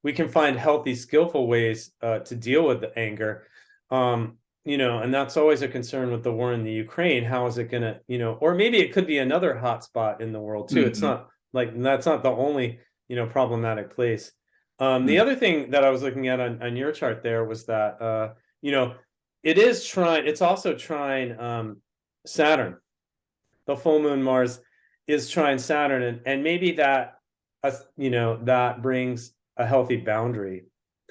we can find healthy, skillful ways to deal with the anger. And that's always a concern with the war in the Ukraine. How is it going to, or maybe it could be another hot spot in the world too. It's not like, that's not the only, problematic place. The other thing that I was looking at on your chart there was that, it's also trine Saturn. The full moon Mars is trine Saturn, and maybe that that brings a healthy boundary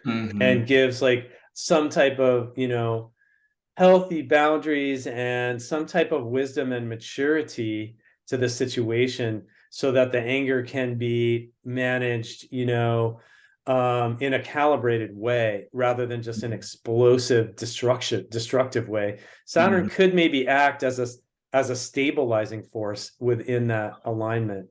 and gives like some type of healthy boundaries and some type of wisdom and maturity to the situation, so that the anger can be managed in a calibrated way rather than just an explosive destructive way. Saturn could maybe act as a stabilizing force within that alignment.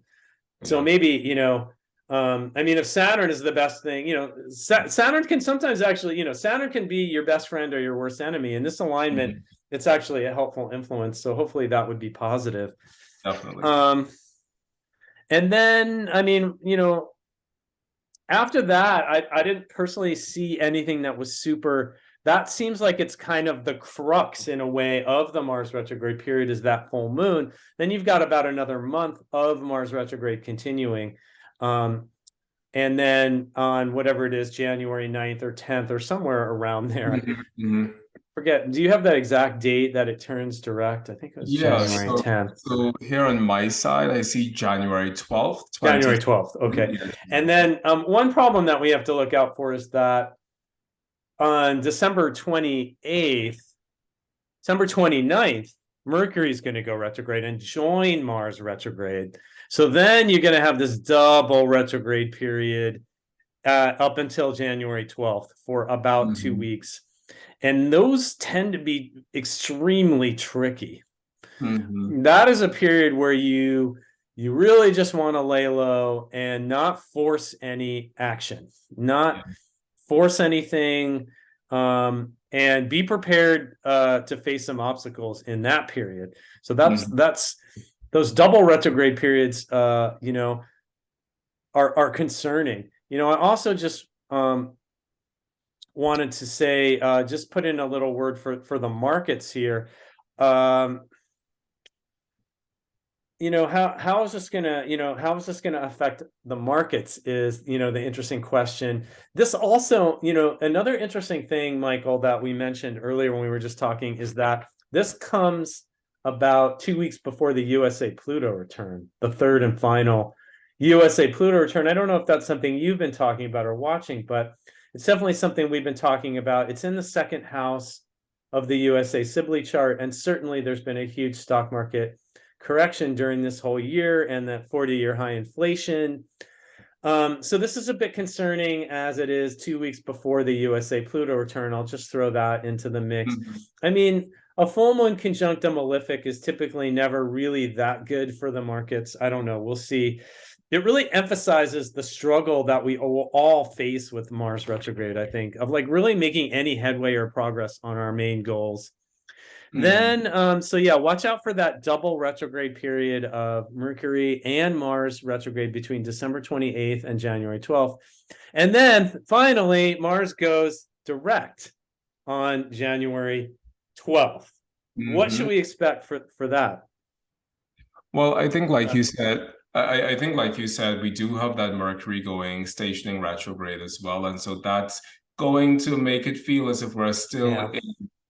So maybe if Saturn is the best thing, Saturn can sometimes actually, Saturn can be your best friend or your worst enemy. In this alignment, it's actually a helpful influence. So hopefully that would be positive. Definitely. And then, after that, I didn't personally see anything that was super. That seems like it's kind of the crux in a way of the Mars retrograde period, is that full moon. Then you've got about another month of Mars retrograde continuing. And then on whatever it is, January 9th or 10th or somewhere around there. Forget, do you have that exact date that it turns direct? I think it was January 10th. So here on my side, I see January 12th. January 12th, okay. And then one problem that we have to look out for is that on December 28th, December 29th, Mercury is going to go retrograde and join Mars retrograde. So then you're going to have this double retrograde period up until January 12th for about 2 weeks. And those tend to be extremely tricky. That is a period where you really just want to lay low and not force any action, not force anything, and be prepared to face some obstacles in that period. So that's those double retrograde periods, are concerning. I also just wanted to say, just put in a little word for the markets here. How is this gonna affect the markets is the interesting question. This also, another interesting thing, Michael, that we mentioned earlier when we were just talking, is that this comes about 2 weeks before the USA Pluto return, the third and final USA Pluto return. I don't know if that's something you've been talking about or watching, but it's definitely something we've been talking about. It's in the second house of the USA Sibley chart, and certainly there's been a huge stock market correction during this whole year and that 40-year high inflation. So this is a bit concerning, as it is 2 weeks before the USA Pluto return. I'll just throw that into the mix. A full moon conjunct a malefic is typically never really that good for the markets. I don't know. We'll see. It really emphasizes the struggle that we all face with Mars retrograde, I think, of like really making any headway or progress on our main goals. Then, watch out for that double retrograde period of Mercury and Mars retrograde between December 28th and January 12th. And then finally, Mars goes direct on January 12th. What should we expect for that? Well, I think like you said, I think like you said, we do have that Mercury stationing retrograde as well. And so that's going to make it feel as if we're still in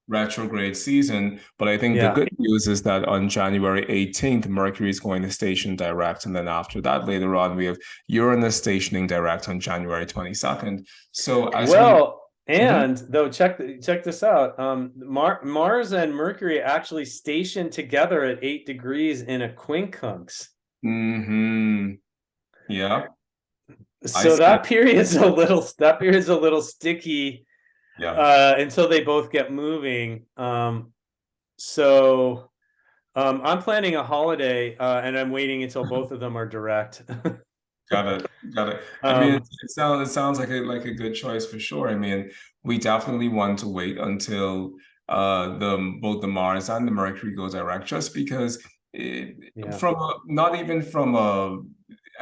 retrograde season. But I think the good news is that on January 18th, Mercury is going to station direct. And then after that, later on, we have Uranus stationing direct on January 22nd. So as though check this out. Mars and Mercury actually stationed together at 8 degrees in a quincunx. Yeah. So that period's a little sticky. Until they both get moving. I'm planning a holiday, and I'm waiting until both of them are direct. Got it. I mean, it sounds like a good choice for sure. I mean, we definitely want to wait until both the Mars and the Mercury go direct, just because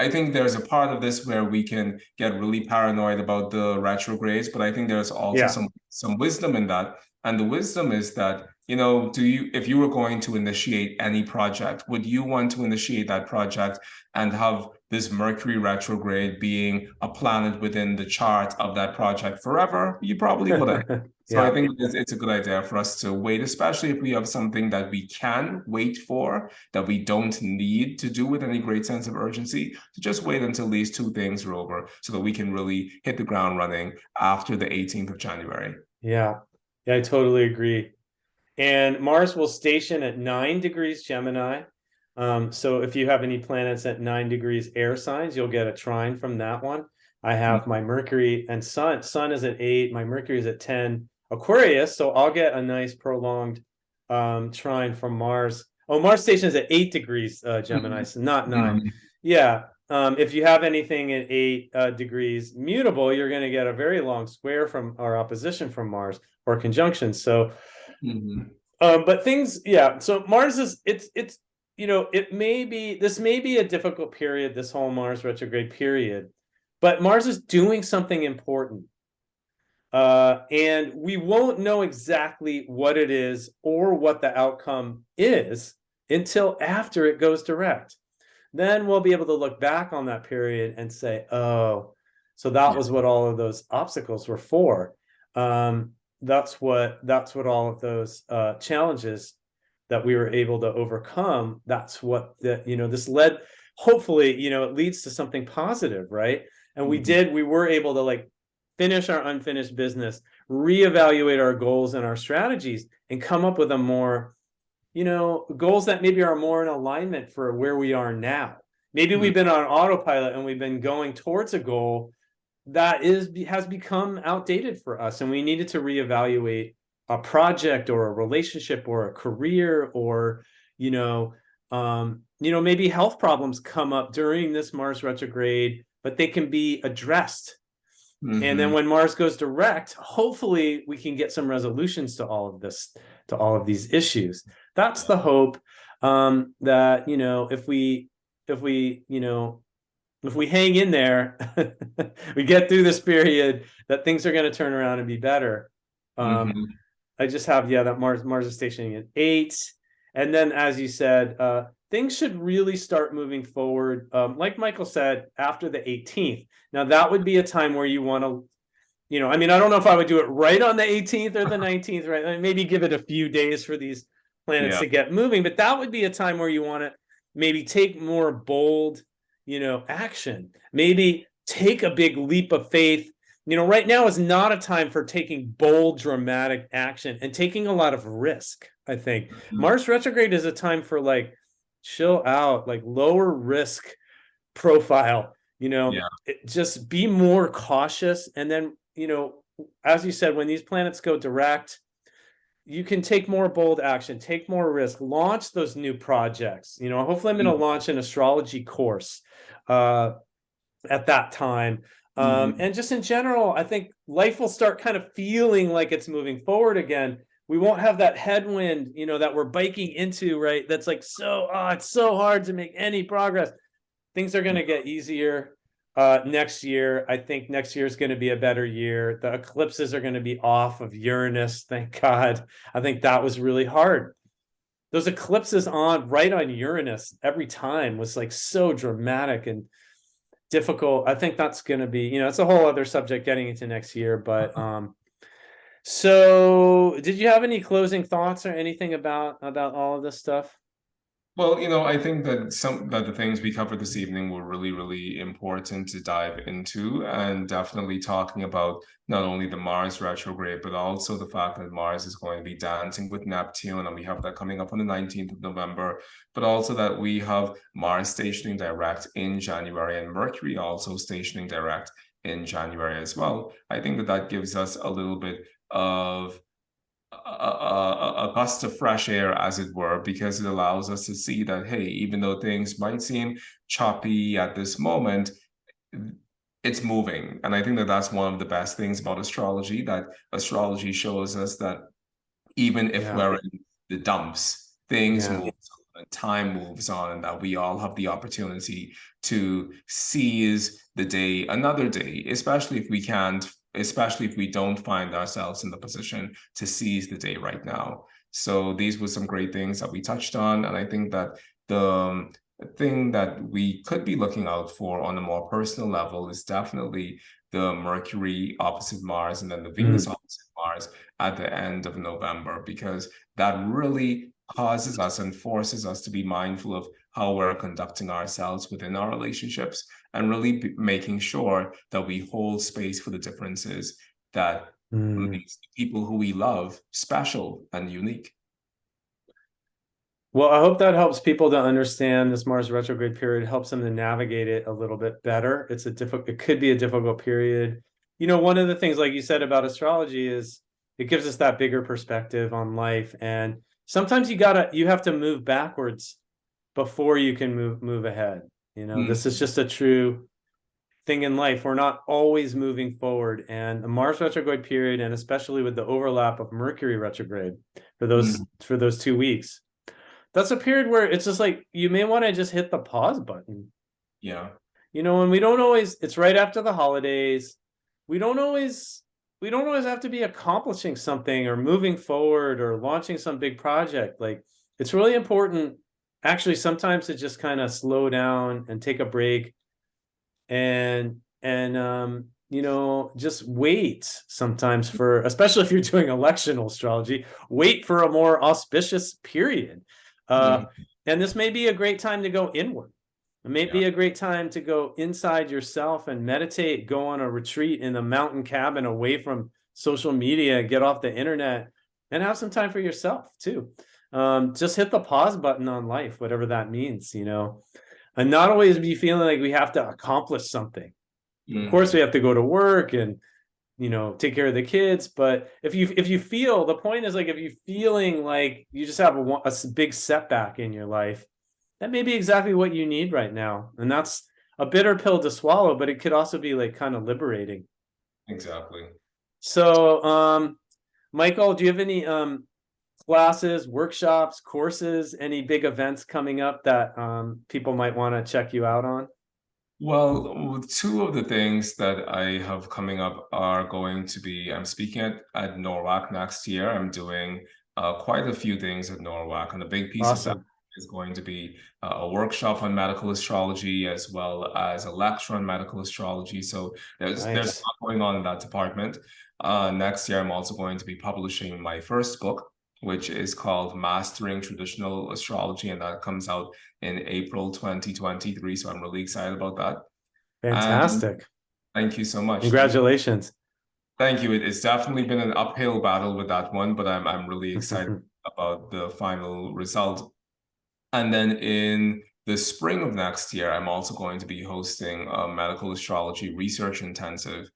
I think there's a part of this where we can get really paranoid about the retrogrades, but I think there's also some wisdom in that. And the wisdom is that you know, if you were going to initiate any project, would you want to initiate that project and have this Mercury retrograde being a planet within the chart of that project forever? You probably wouldn't. So I Yeah. think it's a good idea for us to wait, especially if we have something that we can wait for, that we don't need to do with any great sense of urgency, to just wait until these two things are over so that we can really hit the ground running after the 18th of January. Yeah. Yeah, I totally agree. And Mars will station at 9 degrees Gemini. So if you have any planets at 9 degrees air signs, you'll get a trine from that one. I have my Mercury and Sun. Sun is at 8. My Mercury is at 10 Aquarius. So I'll get a nice prolonged trine from Mars. Oh, Mars station is at 8 degrees Gemini, so not 9. Yeah. If you have anything at 8 degrees mutable, you're going to get a very long square from or opposition from Mars or conjunction. So but things, yeah. So Mars is it's this may be a difficult period, this whole Mars retrograde period, but Mars is doing something important. And we won't know exactly what it is or what the outcome is until after it goes direct. Then we'll be able to look back on that period and say, oh, so that was what all of those obstacles were for. That's what all of those challenges that we were able to overcome. That's what this led. Hopefully, it leads to something positive, right? And we were able to like finish our unfinished business, reevaluate our goals and our strategies, and come up with a more, goals that maybe are more in alignment for where we are now. Maybe we've been on autopilot and we've been going towards a goal that has become outdated for us, and we needed to reevaluate a project or a relationship or a career, or maybe health problems come up during this Mars retrograde, but they can be addressed. And then when Mars goes direct, hopefully we can get some resolutions to all of this, to all of these issues. That's the hope, that if we hang in there, we get through this period, that things are going to turn around and be better. I just have, that Mars is stationing at 8. And then, as you said, things should really start moving forward. Like Michael said, after the 18th. Now, that would be a time where you want to, I don't know if I would do it right on the 18th or the 19th, right? Maybe give it a few days for these planets to get moving. But that would be a time where you want to maybe take more bold, action. Maybe take a big leap of faith. Right now is not a time for taking bold, dramatic action and taking a lot of risk, I think. Mars retrograde is a time for like chill out, like lower risk profile, just be more cautious. And then, as you said, when these planets go direct, you can take more bold action, take more risk, launch those new projects. Hopefully I'm going to launch an astrology course at that time. And just in general, I think life will start kind of feeling like it's moving forward again. We won't have that headwind, that we're biking into, right? That's like, it's so hard to make any progress. Things are going to get easier next year. I think next year is going to be a better year. The eclipses are going to be off of Uranus. Thank God. I think that was really hard. Those eclipses right on Uranus every time was like so dramatic and difficult. I think that's going to be, it's a whole other subject getting into next year. But so did you have any closing thoughts or anything about all of this stuff? Well, I think that the things we covered this evening were really, really important to dive into, and definitely talking about not only the Mars retrograde, but also the fact that Mars is going to be dancing with Neptune, and we have that coming up on the 19th of November, but also that we have Mars stationing direct in January and Mercury also stationing direct in January as well. I think that gives us a little bit of a gust of fresh air, as it were, because it allows us to see that, hey, even though things might seem choppy at this moment, it's moving. And I think that that's one of the best things about astrology, that astrology shows us that even if we're in the dumps, things move on, and time moves on, and that we all have the opportunity to seize the day another day, especially if we don't find ourselves in the position to seize the day right now. So these were some great things that we touched on. And I think that the thing that we could be looking out for on a more personal level is definitely the Mercury opposite Mars and then the Venus opposite Mars at the end of November, because that really causes us and forces us to be mindful of how we're conducting ourselves within our relationships, and really making sure that we hold space for the differences that makes the people who we love special and unique. Well, I hope that helps people to understand this Mars retrograde period, helps them to navigate it a little bit better. It could be a difficult period. You know, one of the things, like you said about astrology, is it gives us that bigger perspective on life. And sometimes you have to move backwards before you can move ahead. You know, this is just a true thing in life. We're not always moving forward. And the Mars retrograde period, and especially with the overlap of Mercury retrograde for those 2 weeks, that's a period where it's just like you may want to just hit the pause button. Yeah. You know, and we don't always, it's right after the holidays. We don't always have to be accomplishing something or moving forward or launching some big project. Like, it's really important actually sometimes to just kind of slow down and take a break and you know, just wait sometimes for, especially if you're doing electional astrology, wait for a more auspicious period. And this may be a great time to go inward. It may be a great time to go inside yourself and meditate, go on a retreat in a mountain cabin away from social media, get off the internet, and have some time for yourself too. Just hit the pause button on life, whatever that means, you know, and not always be feeling like we have to accomplish something. Of course, we have to go to work and, you know, take care of the kids. But if you feel, the point is, like, if you're feeling like you just have a big setback in your life, that may be exactly what you need right now. And that's a bitter pill to swallow, but it could also be like kind of liberating. Exactly. So, Michael, do you have any classes, workshops, courses, any big events coming up that people might want to check you out on? Well, two of the things that I have coming up are going to be, I'm speaking at NORWAC next year. I'm doing quite a few things at NORWAC, and a big piece of that is going to be a workshop on medical astrology, as well as a lecture on medical astrology. So there's a lot going on in that department. Next year, I'm also going to be publishing my first book, which is called Mastering Traditional Astrology, and that comes out in April 2023. So I'm really excited about that. Fantastic. Thank you so much. Congratulations. Thank you. It's definitely been an uphill battle with that one, but I'm really excited about the final result. And then in the spring of next year, I'm also going to be hosting a medical astrology research intensive.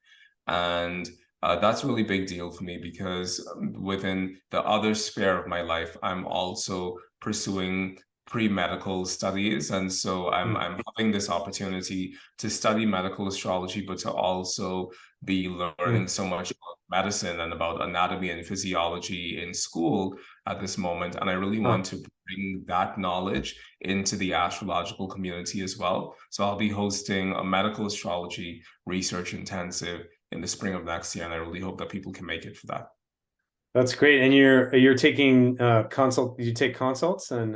And that's a really big deal for me, because within the other sphere of my life, I'm also pursuing pre-medical studies. And so I'm having this opportunity to study medical astrology, but to also be learning so much about medicine and about anatomy and physiology in school at this moment. And I really want to bring that knowledge into the astrological community as well. So I'll be hosting a medical astrology research intensive in the spring of next year, and I really hope that people can make it for that. That's great. And you're taking you take consults, and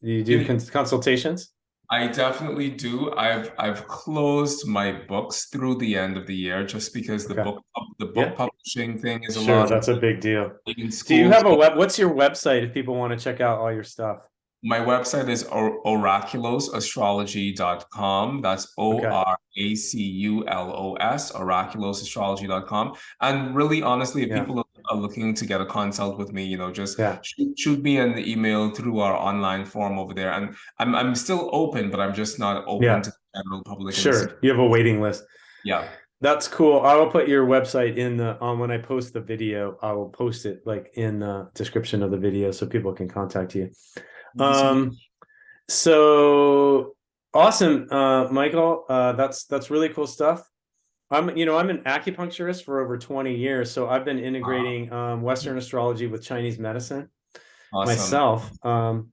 you do consultations? I definitely do. I've closed my books through the end of the year, just because the book publishing thing is a lot. That's a big deal. Do you have what's your website if people want to check out all your stuff? My website is oraculosastrology.com. That's ORACULOS, oraculosastrology.com. And really, honestly, if people are looking to get a consult with me, you know, just shoot me an email through our online form over there. And I'm still open, but I'm just not open to the general public. Sure, you have a waiting list. Yeah. That's cool. I will put your website in the when I post the video. I will post it like in the description of the video so people can contact you. So awesome, Michael. That's really cool stuff. I'm an acupuncturist for over 20 years, so I've been integrating Western astrology with Chinese medicine myself. And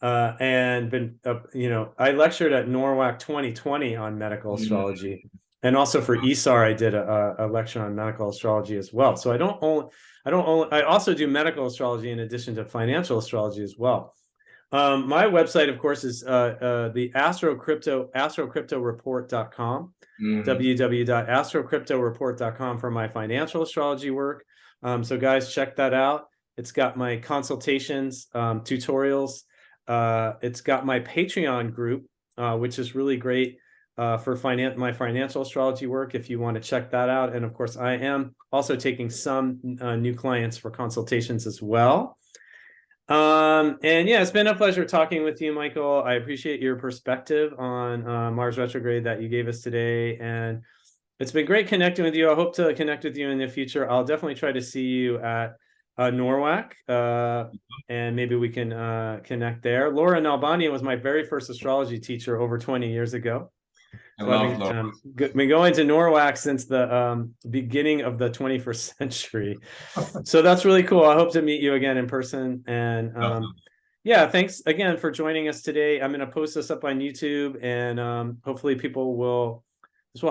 been I lectured at NORWAC 2020 on medical astrology, and also for ESAR I did a lecture on medical astrology as well. So I don't I also do medical astrology in addition to financial astrology as well. My website, of course, is the astrocryptoreport.com, www.astrocryptoreport.com for my financial astrology work. So guys, check that out. It's got my consultations, tutorials. It's got my Patreon group, which is really great for my financial astrology work, if you want to check that out. And of course, I am also taking some new clients for consultations as well. And yeah, it's been a pleasure talking with you, Michael. I appreciate your perspective on Mars retrograde that you gave us today. And it's been great connecting with you. I hope to connect with you in the future. I'll definitely try to see you at Norwalk, and maybe we can connect there. Laura Nalbani was my very first astrology teacher over 20 years ago. So I've been going to Norwalk since the beginning of the 21st century. So that's really cool. I hope to meet you again in person. And yeah, thanks again for joining us today. I'm going to post this up on YouTube, and hopefully this will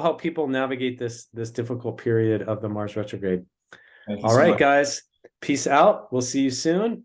help people navigate this difficult period of the Mars retrograde. All right, guys, peace out. We'll see you soon.